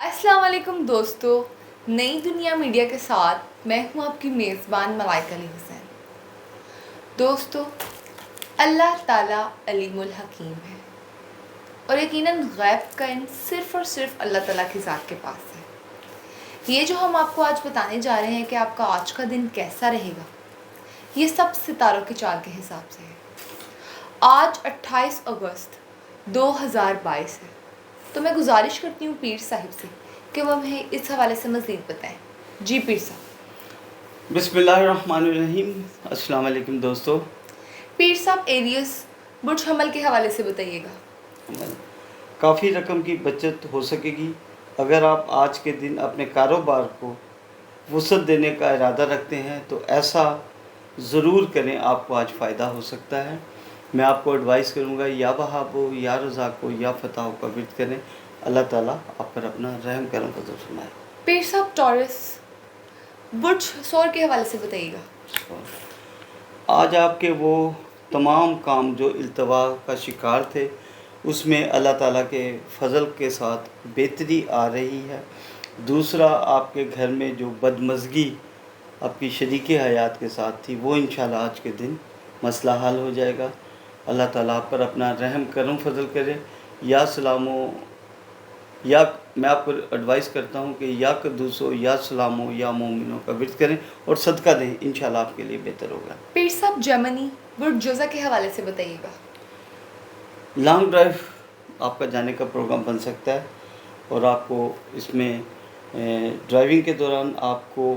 अस्सलाम वालेकुम दोस्तों, नई दुनिया मीडिया के साथ मैं हूं आपकी मेज़बान मलाइका अली हुसैन। दोस्तों, अल्लाह ताला अलीमुल हकीम है और यकीनन गैब का इल्म सिर्फ़ और सिर्फ अल्लाह ताला की ज़ात के पास है। ये जो हम आपको आज बताने जा रहे हैं कि आपका आज का दिन कैसा रहेगा, ये सब सितारों की चाल के हिसाब से है। आज 28 अगस्त 2022 है, तो मैं गुजारिश करती हूँ पीर साहिब से कि वो हमें इस हवाले से मज़ीद बताएं। जी पीर साहब। बिस्मिल्लाहिर्रहमानिर्रहीम। अस्सलाम वालेकुम दोस्तों। पीर साहब, एरियस बुर्ज हमल के हवाले से बताइएगा। काफ़ी रकम की बचत हो सकेगी अगर आप आज के दिन अपने कारोबार को वसअत देने का इरादा रखते हैं तो ऐसा ज़रूर करें, आपको आज फ़ायदा हो सकता है। मैं आपको एडवाइस करूँगा, या वहाबो या रज़ाको या फ़ताह का विर्द करें। अल्लाह ताला आप पर अपना रहम करम फज़ल फरमाए। पीर साहब, टॉरस बुर्ज सौर के हवाले से बताइएगा। आज आपके वो तमाम काम जो इल्तवा का शिकार थे उसमें अल्लाह ताला के फ़ज़ल के साथ बेहतरी आ रही है। दूसरा, आपके घर में जो बदमज़गी आपकी शरीके हयात के साथ थी वो इंशाल्लाह आज के दिन मसला हल हो जाएगा। अल्लाह ताला आप पर अपना रहम करम फजल करे। या सलामो, या मैं आपको एडवाइस करता हूँ कि या कदूसो या सलामो या मोमिनो का विर्द करें और सदका दें, इंशाल्लाह आपके लिए बेहतर होगा। पीर साहब, जर्मनी बुर्ज जोज़ा के हवाले से बताइएगा। लॉन्ग ड्राइव आपका जाने का प्रोग्राम बन सकता है और आपको इसमें ड्राइविंग के दौरान आपको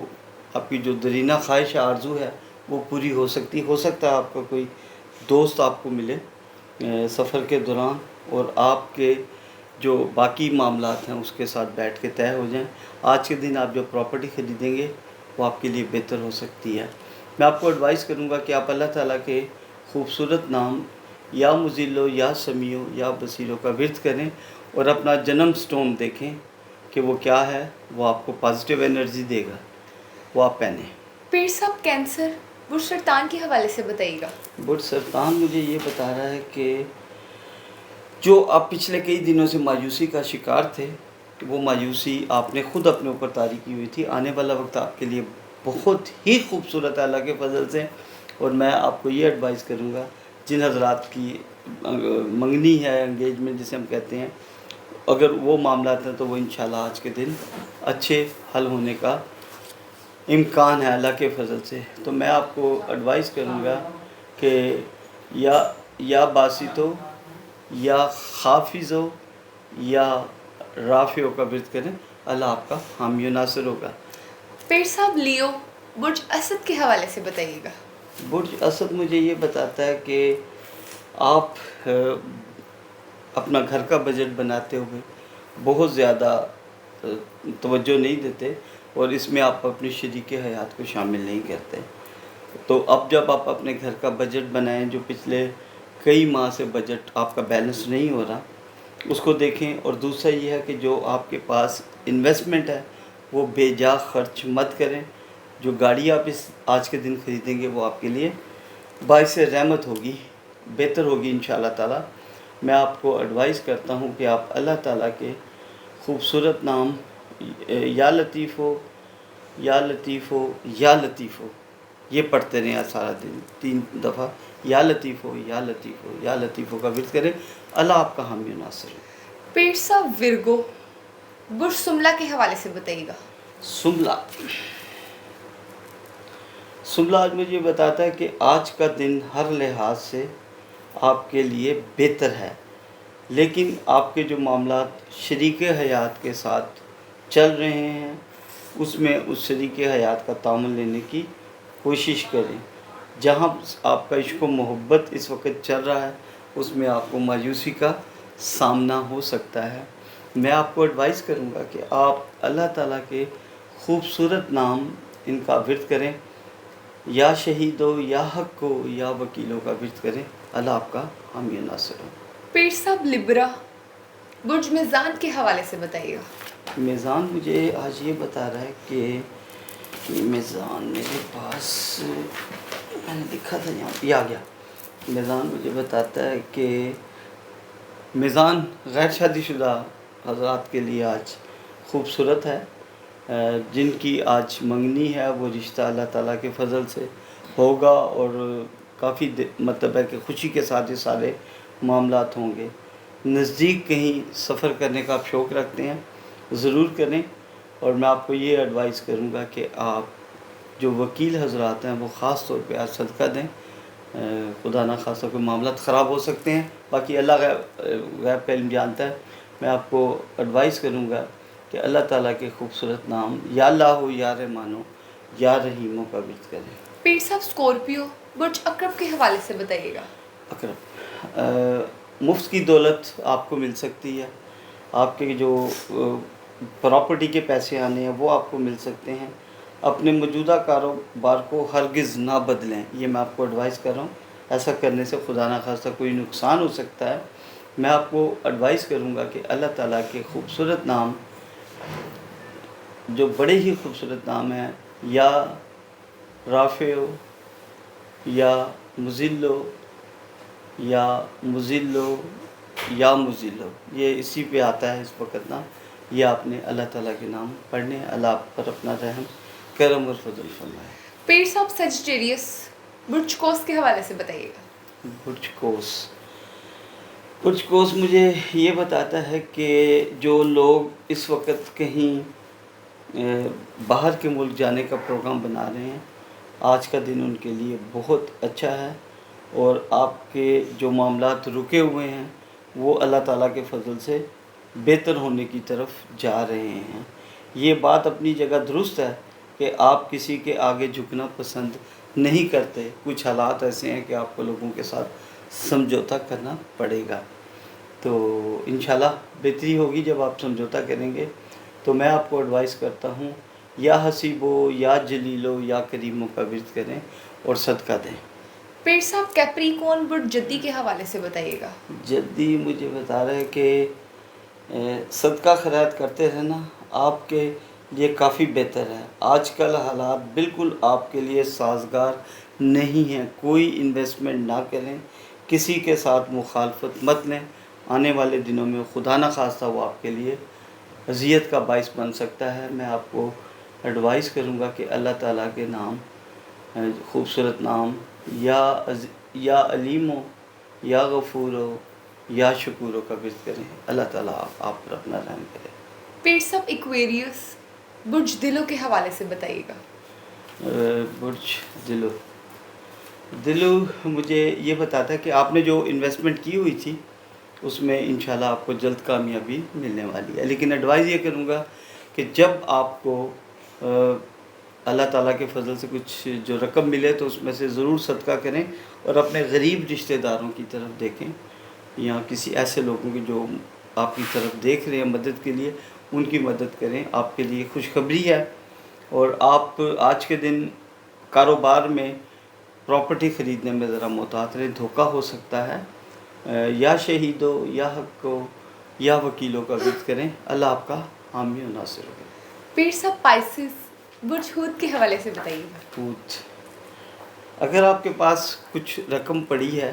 आपकी जो दरीना ख्वाहिश आरज़ू है वो पूरी हो सकता है आपका कोई दोस्त आपको मिले सफ़र के दौरान और आपके जो बाकी मामलात हैं उसके साथ बैठ के तय हो जाएं। आज के दिन आप जो प्रॉपर्टी ख़रीदेंगे वो आपके लिए बेहतर हो सकती है। मैं आपको एडवाइस करूँगा कि आप अल्लाह ताला के खूबसूरत नाम या मुज़िल्लो या समीओ या बसीरो का विर्द करें और अपना जन्म स्टोन देखें कि वो क्या है, वो आपको पॉजिटिव एनर्जी देगा, वो आप पहने। पीर साहब, कैंसर बुर्ज सरतान के हवाले से बताइएगा। बुर्ज सरतान मुझे ये बता रहा है कि जो आप पिछले कई दिनों से मायूसी का शिकार थे, वो मायूसी आपने ख़ुद अपने ऊपर तारी की हुई थी। आने वाला वक्त आपके लिए बहुत ही खूबसूरत है अल्लाह के फजल से। और मैं आपको ये एडवाइस करूँगा, जिन हजरात की मंगनी है, एंगेजमेंट जिसे हम कहते हैं, अगर वो मामलात हैं तो वो इंशाल्लाह आज के दिन अच्छे हल होने का इम्कान है अल्लाह के फजल से। तो मैं आपको एडवाइस करूँगा कि या बासितो या हाफिज़ो या राफ़ियो का विर्द करें। अल्लाह आपका हामी नासिर होगा। पीर साहब, लियो बुर्ज असद के हवाले से बताइएगा। बुर्ज असद मुझे ये बताता है कि आप अपना घर का बजट बनाते हुए बहुत ज़्यादा तवज्जो नहीं देते और इसमें आप अपनी शरीके हयात को शामिल नहीं करते। तो अब जब आप अपने घर का बजट बनाएं, जो पिछले कई माह से बजट आपका बैलेंस नहीं हो रहा, उसको देखें। और दूसरा ये है कि जो आपके पास इन्वेस्टमेंट है वो बेजा खर्च मत करें। जो गाड़ी आप इस आज के दिन ख़रीदेंगे वो आपके लिए बाइस रहमत होगी, बेहतर होगी इंशाअल्लाह ताला। मैं आपको एडवाइस करता हूँ कि आप अल्लाह ताला के खूबसूरत नाम या लतीफ़ो या लतीफ़ो या लतीफ़ो ये पढ़ते रहें आज सारा दिन 3 दफ़ा। या लतीफ़ो या लतीफ़ो या लतीफ़ो का विर्द करें। अल्लाह आपका हामी नासिर है। पीर साहब, विरगो बुर्ज सुमला के हवाले से बताइएगा। सुमला आज मुझे बताता है कि आज का दिन हर लिहाज से आपके लिए बेहतर है, लेकिन आपके जो मामलात शरीके हयात के साथ चल रहे हैं उसमें उस शरीके हयात का तामुल लेने की कोशिश करें। जहाँ आपका इश्क व मोहब्बत इस वक्त चल रहा है उसमें आपको मायूसी का सामना हो सकता है। मैं आपको एडवाइस करूँगा कि आप अल्लाह ताला के खूबसूरत नाम इनका विर्द करें। या शहीदो या हक़ो या वकीलों का विर्द करें। अल्लाह आपका हामी नासिर हो। पीर साहब, लिब्रा बुर्ज मीज़ान के हवाले से बताइएगा। मीज़ान मुझे आज ये बता रहा है कि मीज़ान मेरे पास मैंने लिखा था, यहाँ पे आ गया। मीज़ान मुझे बताता है कि मीज़ान गैर शादीशुदा हज़रात के लिए आज खूबसूरत है। जिनकी आज मंगनी है वो रिश्ता अल्लाह ताला के फ़ज़ल से होगा और काफ़ी मतलब है कि खुशी के साथ ये सारे मामलात होंगे। नज़दीक कहीं सफ़र करने का आप शौक़ रखते हैं, ज़रूर करें। और मैं आपको ये एडवाइस करूँगा कि आप जो वकील हज़रात हैं वो ख़ास तौर पे आज सदका दें। खुदा ना खास्ता कोई मामलात ख़राब हो सकते हैं, बाकी अल्लाह गैब का इल्म जानता है। मैं आपको एडवाइस करूँगा कि अल्लाह ताला के खूबसूरत नाम या अल्लाह हो, या रहमानो, या रहीमो का विर्द करें। पीर साहब, स्कॉर्पियो बुर्ज अकरब के हवाले से बताइएगा। अकरब, मुफ्त की दौलत आपको मिल सकती है। आपके जो प्रॉपर्टी के पैसे आने हैं वो आपको मिल सकते हैं। अपने मौजूदा कारोबार को हरगिज़ ना बदलें, ये मैं आपको एडवाइस कर रहा हूँ। ऐसा करने से खुदा ना खास्ता कोई नुकसान हो सकता है। मैं आपको एडवाइस करूँगा कि अल्लाह ताला के खूबसूरत नाम, जो बड़े ही खूबसूरत नाम हैं, या राफ़िओ, या मुज़िल्लो, या मुज़िल्लो, या मुज़िल्लो, ये इसी पे आता है इस वक्त ना। ये आपने अल्लाह ताला के नाम पढ़ने। अल्लाह आप पर अपना रहम करम और फजल फरमाए। पीर साहब, सजिटेरियस बुर्ज कोस के हवाले से बताइएगा। बुर्ज कोस मुझे ये बताता है कि जो लोग इस वक्त कहीं बाहर के मुल्क जाने का प्रोग्राम बना रहे हैं, आज का दिन उनके लिए बहुत अच्छा है। और आपके जो मामलात रुके हुए हैं वो अल्लाह ताला के फ़ज़ल से बेहतर होने की तरफ जा रहे हैं। ये बात अपनी जगह दुरुस्त है कि आप किसी के आगे झुकना पसंद नहीं करते। कुछ हालात ऐसे हैं कि आपको लोगों के साथ समझौता करना पड़ेगा, तो इंशाल्लाह बेहतरी होगी जब आप समझौता करेंगे। तो मैं आपको एडवाइस करता हूँ, या हसीबो, या जलीलो, या करीमों का विर्द करें और सदका दें। पीर साहब, कैप्रिकॉर्न बुर्ज जद्दी के हवाले से बताइएगा। जद्दी मुझे बता रहे हैं कि सदका खैरात करते रहना आपके लिए काफ़ी बेहतर है। आजकल हालात बिल्कुल आपके लिए साजगार नहीं हैं। कोई इन्वेस्टमेंट ना करें, किसी के साथ मुखालफत मत लें। आने वाले दिनों में खुदा न खास्ता वो आपके लिए अज़ियत का बाइस बन सकता है। मैं आपको एडवाइस करूँगा कि अल्लाह ताला के नाम, खूबसूरत नाम, या अलीमो, या गफूरो, या शकूरो का विर्द करें। अल्लाह ताला आप पर अपना रहम करे। पीर साहब, एक्वेरियस बुर्ज दिलो के हवाले से बताइएगा। बुर्ज दिलो मुझे ये बताता है कि आपने जो इन्वेस्टमेंट की हुई थी उसमें इंशाल्लाह आपको जल्द कामयाबी मिलने वाली है। लेकिन एडवाइस ये करूँगा कि जब आपको अल्लाह ताला के फ़ज़ल से कुछ जो रकम मिले तो उसमें से ज़रूर सदका करें और अपने गरीब रिश्तेदारों की तरफ देखें, या किसी ऐसे लोगों की जो आपकी तरफ देख रहे हैं मदद के लिए, उनकी मदद करें। आपके लिए खुशखबरी है। और आप आज के दिन कारोबार में प्रॉपर्टी ख़रीदने में ज़रा मोहतात रहें, धोखा हो सकता है। या शहीदों, या हक़ों, या वकीलों का विर्द करें। अल्लाह आपका हामी और नासिर हो। पीर साहब, पाइसिस बुर्ज हूत के हवाले से बताइएगा। हूत, अगर आपके पास कुछ रकम पड़ी है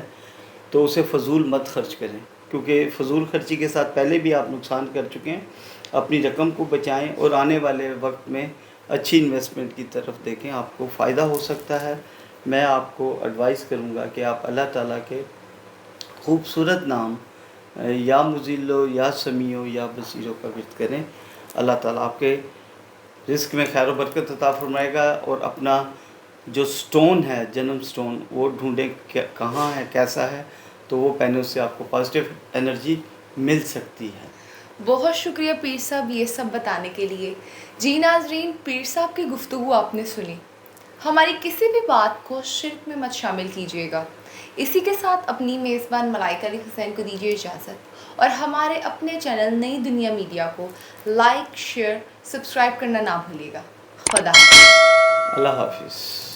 तो उसे फ़जूल मत खर्च करें, क्योंकि फ़जूल खर्ची के साथ पहले भी आप नुकसान कर चुके हैं। अपनी रकम को बचाएं और आने वाले वक्त में अच्छी इन्वेस्टमेंट की तरफ देखें, आपको फ़ायदा हो सकता है। मैं आपको एडवाइस करूँगा कि आप अल्लाह ताला के खूबसूरत नाम या मुज़िल्लो, या समीओ, या बसीरो का विर्द करें। अल्लाह ताला आपके रिस्क में खैर व बरकत अता फरमाएगा। और अपना जो स्टोन है, जन्म स्टोन, वो ढूंढें कहाँ है, कैसा है, तो वो पहने उससे आपको पॉजिटिव एनर्जी मिल सकती है। बहुत शुक्रिया पीर साहब ये सब बताने के लिए। जी नाज़रीन, पीर साहब की गुफ्तगू आपने सुनी। हमारी किसी भी बात को शिर्क में मत शामिल कीजिएगा। इसी के साथ अपनी मेज़बान मलाइका अली हुसैन को दीजिए इजाज़त और हमारे अपने चैनल नई दुनिया मीडिया को लाइक, शेयर, सब्सक्राइब करना ना भूलिएगा। खुदा हाफ़िज़। अल्लाह हाफिज़।